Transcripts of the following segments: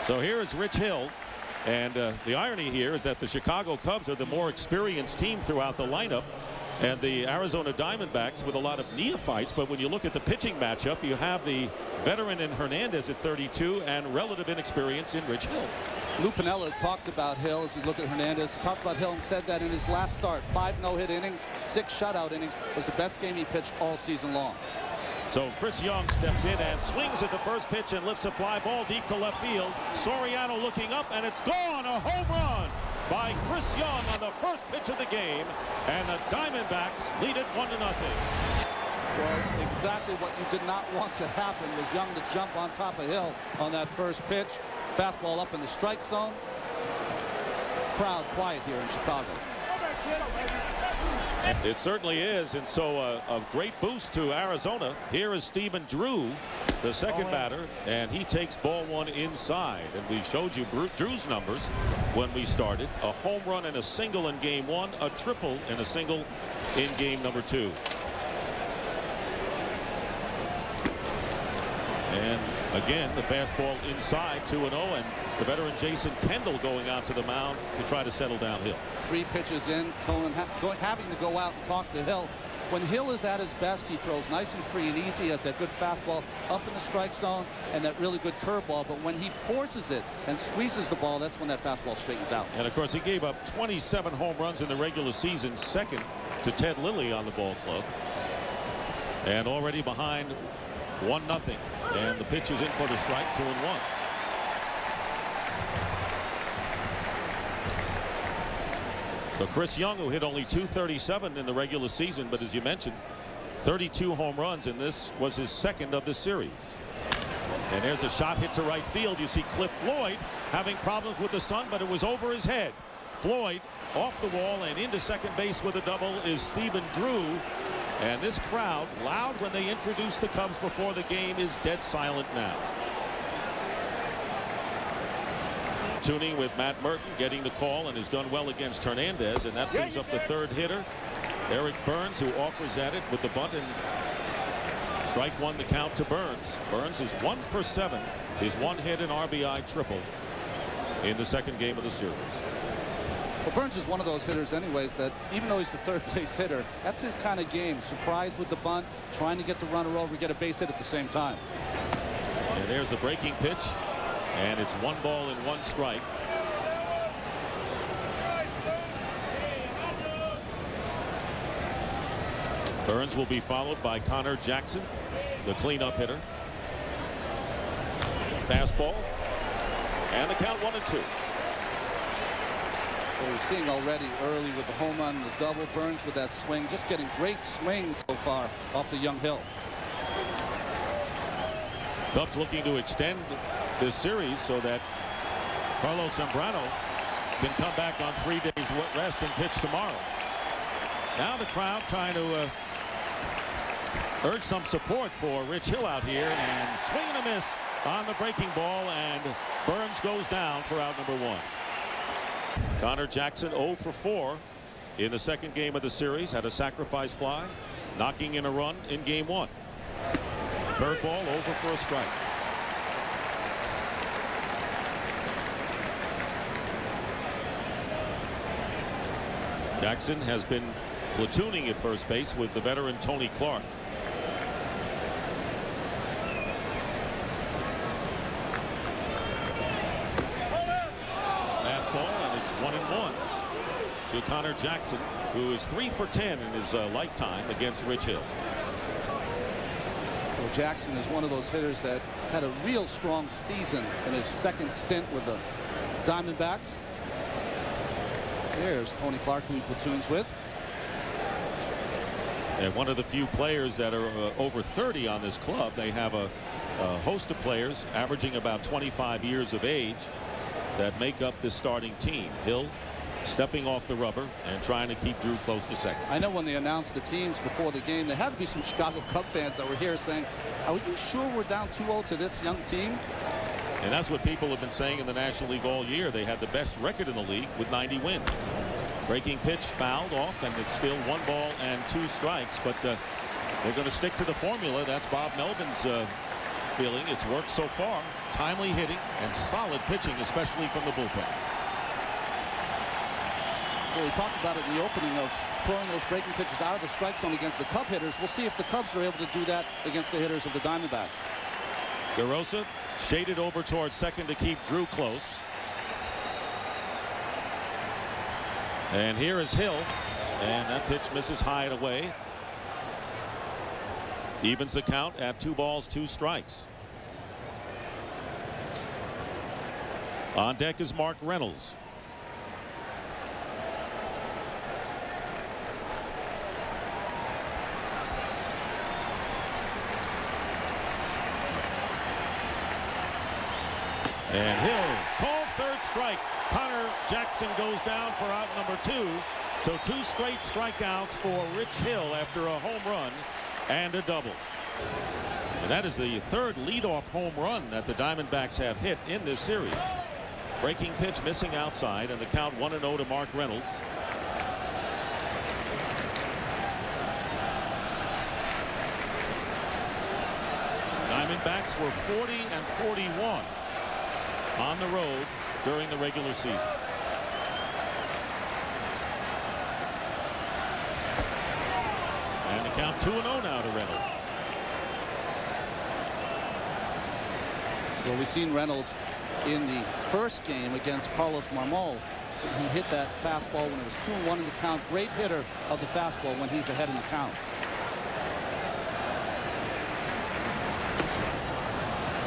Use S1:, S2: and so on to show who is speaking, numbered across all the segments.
S1: So here is Rich Hill. And the irony here is that the Chicago Cubs are the more experienced team throughout the lineup, and the Arizona Diamondbacks with a lot of neophytes. But when you look at the pitching matchup, you have the veteran in Hernandez at 32 and relative inexperience in Rich Hill.
S2: Lou Piniella has talked about Hill. As you look at Hernandez, he talked about Hill and said that in his last start, 5 no-hit innings, 6 shutout innings, was the best game he pitched all season long.
S1: So Chris Young steps in and swings at the first pitch and lifts a fly ball deep to left field. Soriano looking up, and it's gone. A home run by Chris Young on the first pitch of the game, and the Diamondbacks lead it 1-0.
S2: Well, exactly what you did not want to happen was Young to jump on top of Hill on that first pitch. Fastball up in the strike zone. Crowd quiet here in Chicago.
S1: It certainly is, and so a great boost to Arizona. Here is Stephen Drew, the second batter, and he takes ball 1 inside. And we showed you Drew's numbers when we started. A home run and a single in game 1, a triple and a single in game number 2. And again, the fastball inside, 2-0, and the veteran Jason Kendall going out to the mound to try to settle down Hill. 3
S2: pitches in, Cohen having to go out and talk to Hill. When Hill is at his best, he throws nice and free and easy, has that good fastball up in the strike zone and that really good curveball. But when he forces it and squeezes the ball, that's when that fastball straightens out.
S1: And of course, he gave up 27 home runs in the regular season, second to Ted Lilly on the ball club. And already behind 1-0. And the pitch is in for the strike, 2-1. So Chris Young, who hit only .237 in the regular season, but as you mentioned, 32 home runs, and this was his second of the series. And there's a shot hit to right field. You see Cliff Floyd having problems with the sun, but it was over his head. Floyd off the wall and into second base with a double is Stephen Drew. And this crowd, loud when they introduced the Cubs before the game, is dead silent now. Tuning with Matt Merton, getting the call, and has done well against Hernandez, and that brings up the third hitter, Eric Burns, who offers at it with the bunt, and strike 1 the count to Burns. Burns is 1 for 7, his 1 hit and RBI triple in the second game of the series.
S2: Well, Burns is one of those hitters anyways that even though he's the third base hitter, that's his kind of game. Surprised with the bunt, trying to get the runner over, get a base hit at the same time.
S1: And there's the breaking pitch, and it's 1 ball and 1 strike. Burns will be followed by Connor Jackson, the cleanup hitter. Fastball, and the count 1-2.
S2: We're seeing already early with the home run and the double. Burns with that swing, just getting great swings so far off the Young Hill.
S1: Cubs looking to extend this series so that Carlos Zambrano can come back on 3 days rest and pitch tomorrow. Now the crowd trying to urge some support for Rich Hill out here, and swing and a miss on the breaking ball, and Burns goes down for out number 1. Connor Jackson 0 for 4 in the second game of the series. Had a sacrifice fly, knocking in a run in game 1. Curveball over for a strike. Jackson has been platooning at first base with the veteran Tony Clark. It's 1-1 to Connor Jackson, who is 3 for 10 in his lifetime against Rich Hill.
S2: Well, Jackson is one of those hitters that had a real strong season in his second stint with the Diamondbacks. There's Tony Clark, who he platoons with.
S1: And one of the few players that are over 30 on this club. They have a host of players averaging about 25 years of age that make up this starting team. Hill stepping off the rubber and trying to keep Drew close to second.
S2: I know when they announced the teams before the game, there had to be some Chicago Cub fans that were here saying, are you sure we're down 2-0 to this young team?
S1: And that's what people have been saying in the National League all year. They had the best record in the league with 90 wins. Breaking pitch fouled off, and it's still 1 ball and 2 strikes, but they're going to stick to the formula. That's Bob Melvin's feeling. It's worked so far. timely hitting and solid pitching, especially from the bullpen.
S2: Well, we talked about it in the opening of throwing those breaking pitches out of the strike zone against the Cub hitters. We'll see if the Cubs are able to do that against the hitters of the Diamondbacks.
S1: DeRosa shaded over towards second to keep Drew close. And here is Hill, and that pitch misses high and away. Evens the count at 2 balls, 2 strikes. On deck is Mark Reynolds. And Hill called third strike. Connor Jackson goes down for out number 2. So 2 straight strikeouts for Rich Hill after a home run and a double. And that is the 3rd leadoff home run that the Diamondbacks have hit in this series. Breaking pitch missing outside, and the count 1-0 to Mark Reynolds. Diamondbacks were 40-41 on the road during the regular season. And the count 2-0 now to Reynolds.
S2: Well, we've seen Reynolds in the first game against Carlos Marmol. He hit that fastball when it was 2-1 in the count. Great hitter of the fastball when he's ahead in the count.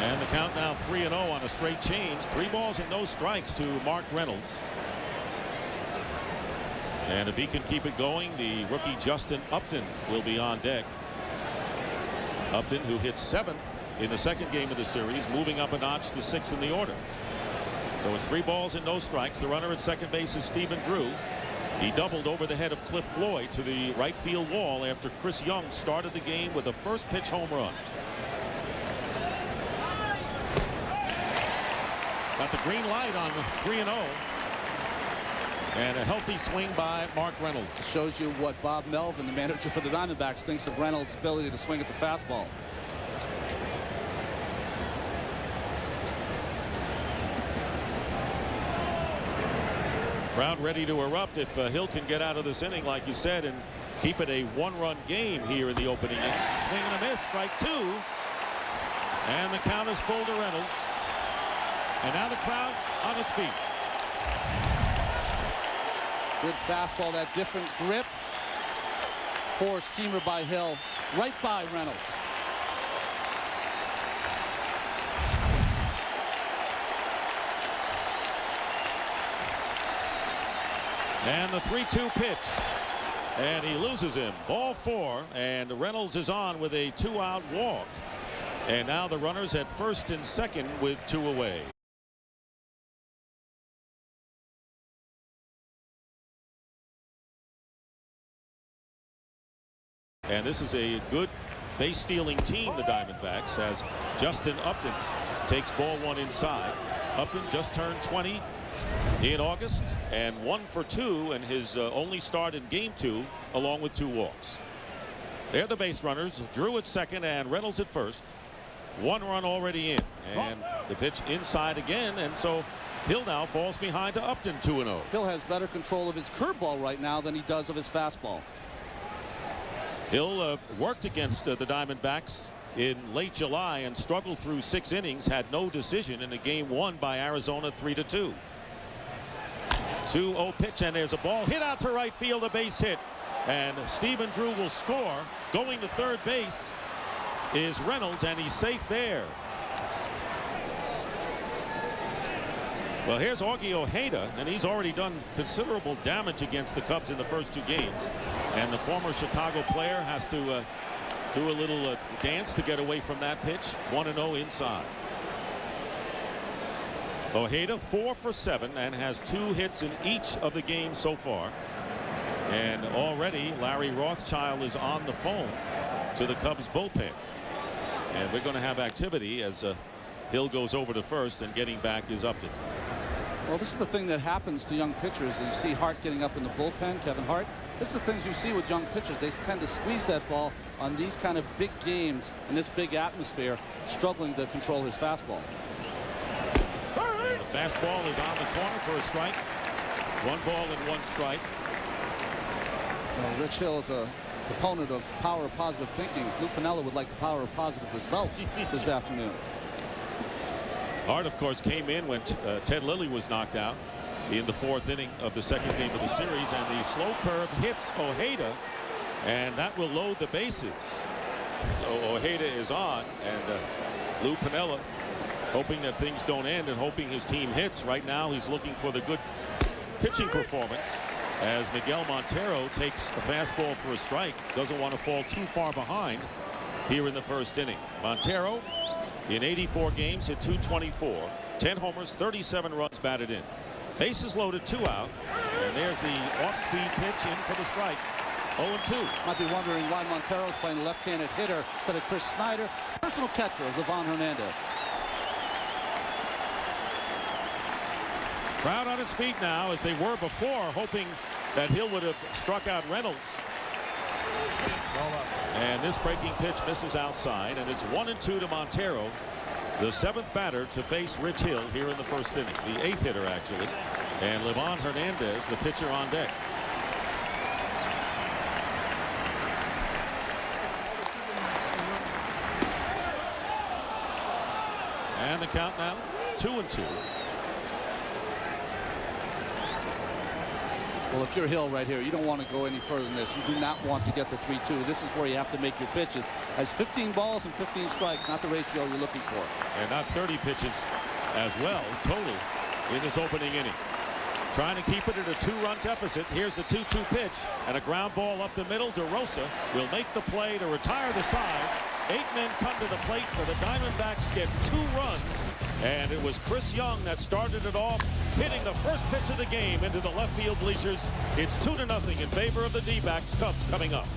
S1: And the count now 3-0 on a straight change. 3 balls and no strikes to Mark Reynolds. And if he can keep it going, the rookie Justin Upton will be on deck. Upton, who hit 7th in the second game of the series, moving up a notch to 6th in the order. So it's 3 balls and no strikes. The runner at second base is Stephen Drew. He doubled over the head of Cliff Floyd to the right field wall after Chris Young started the game with a first pitch home run. Got the green light on 3-0. And a healthy swing by Mark Reynolds.
S2: Shows you what Bob Melvin, the manager for the Diamondbacks, thinks of Reynolds' ability to swing at the fastball.
S1: Crowd ready to erupt if Hill can get out of this inning, like you said, and keep it a 1-run game here in the opening inning. Swing and a miss, strike 2. And the count is full to Reynolds. And now the crowd on its feet.
S2: Good fastball, that different grip. 4-seamer by Hill, right by Reynolds.
S1: And the 3-2 pitch. And he loses him. Ball 4. And Reynolds is on with a 2-out walk. And now the runners at first and second with 2 away. And this is a good base stealing team, the Diamondbacks, as Justin Upton takes ball 1 inside. Upton just turned 20 in August and 1 for 2 in his only start in game 2, along with 2 walks. They're the base runners. Drew at second and Reynolds at first. 1 run already in, and the pitch inside again, and so Hill now falls behind to Upton 2-0.
S2: Hill has better control of his curveball right now than he does of his fastball.
S1: Hill worked against the Diamondbacks in late July and struggled through 6 innings, had no decision in a game won by Arizona 3-2. 2-0 pitch, and there's a ball hit out to right field, a base hit, and Stephen Drew will score. Going to third base is Reynolds, and he's safe there. Well, here's Augie Ojeda, and he's already done considerable damage against the Cubs in the first 2 games. And the former Chicago player has to do a little dance to get away from that pitch. 1-0 inside. Ojeda 4 for 7 and has 2 hits in each of the games so far. And already Larry Rothschild is on the phone to the Cubs bullpen. And we're going to have activity as Hill goes over to first, and getting back is Upton.
S2: Well, this is the thing that happens to young pitchers. You see Hart getting up in the bullpen, Kevin Hart. This is the things you see with young pitchers. They tend to squeeze that ball on these kind of big games in this big atmosphere, struggling to control his fastball.
S1: Fastball is on the corner for a strike. 1 ball and 1 strike.
S2: Well, Rich Hill is a proponent of power of positive thinking. Lou Piniella would like the power of positive results this afternoon.
S1: Hart, of course, came in when Ted Lilly was knocked out in the 4th inning of the 2nd game of the series, and the slow curve hits Ojeda, and that will load the bases. So Ojeda is on, and Lou Piniella hoping that things don't end and hoping his team hits. Right now he's looking for the good pitching performance as Miguel Montero takes a fastball for a strike. Doesn't want to fall too far behind here in the 1st inning. Montero in 84 games hit .224, 10 homers, 37 runs batted in. Bases loaded, 2 out, and there's the off-speed pitch in for the strike. 0-2.
S2: Might be wondering why Montero's playing left-handed hitter instead of Chris Snyder, personal catcher of Livan Hernandez.
S1: Crowd on its feet now, as they were before, hoping that Hill would have struck out Reynolds. And this breaking pitch misses outside, and it's 1-2 to Montero, the 7th batter to face Rich Hill here in the 1st inning, the 8th hitter actually, and Livan Hernandez, the pitcher, on deck. And the count now 2-2.
S2: Well, if you're Hill right here, you don't want to go any further than this. You do not want to get to 3-2. This is where you have to make your pitches. Has 15 balls and 15 strikes, not the ratio you're looking for.
S1: And not 30 pitches as well, total, in this opening inning. Trying to keep it at a 2-run deficit. Here's the 2-2 pitch, and a ground ball up the middle. DeRosa will make the play to retire the side. 8 men come to the plate for the Diamondbacks, get 2 runs, and it was Chris Young that started it off, hitting the first pitch of the game into the left field bleachers. It's 2-0 in favor of the D-backs. Cubs coming up.